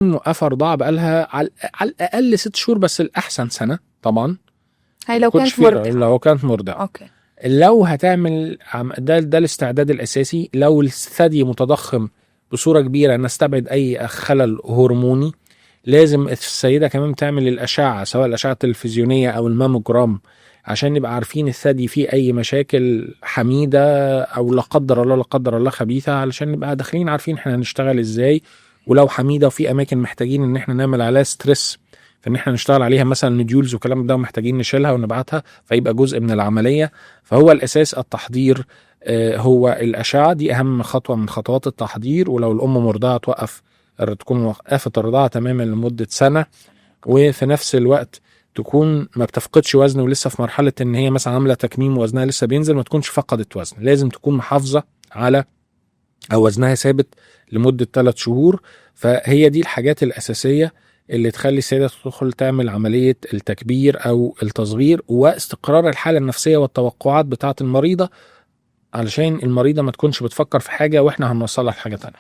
موقفة رضاعة بقالها على الأقل 6 شهور، بس الأحسن سنة طبعا. هاي لو كنتش كانت مرضعة. لو كانت مرضعة. اوكي. لو هتعمل ده الاستعداد الأساسي. لو الثدي متضخم بصورة كبيرة نستبعد أي خلل هرموني. لازم السيدة كمان تعمل الأشعة، سواء الأشعة التلفزيونية أو الماموجرام، عشان نبقى عارفين الثدي فيه أي مشاكل حميدة أو لا قدر الله خبيثة، علشان نبقى داخلين عارفين احنا هنشتغل ازاي. ولو حميدة وفي أماكن محتاجين إن احنا نعمل عليها ستريس، فإن احنا نشتغل عليها مثلا نديولز وكلام ده، ومحتاجين نشيلها ونبعتها فيبقى جزء من العملية. فهو الأساس التحضير، هو الأشعة دي أهم خطوة من خطوات التحضير. ولو الأم مرضعة تكون وقفت الرضاعة تماما لمدة سنة، وفي نفس الوقت تكون ما بتفقدش وزن ولسه في مرحلة ان هي مثلا عاملة تكميم ووزنها لسه بينزل، ما تكونش فقدت وزن. لازم تكون محافظة على او وزنها ثابت لمدة 3 شهور. فهي دي الحاجات الأساسية اللي تخلي السيدة تدخل تعمل عملية التكبير او التصغير، واستقرار الحالة النفسية والتوقعات بتاعة المريضة، علشان المريضة ما تكونش بتفكر في حاجة واحنا هنوصلها لحاجة تانية.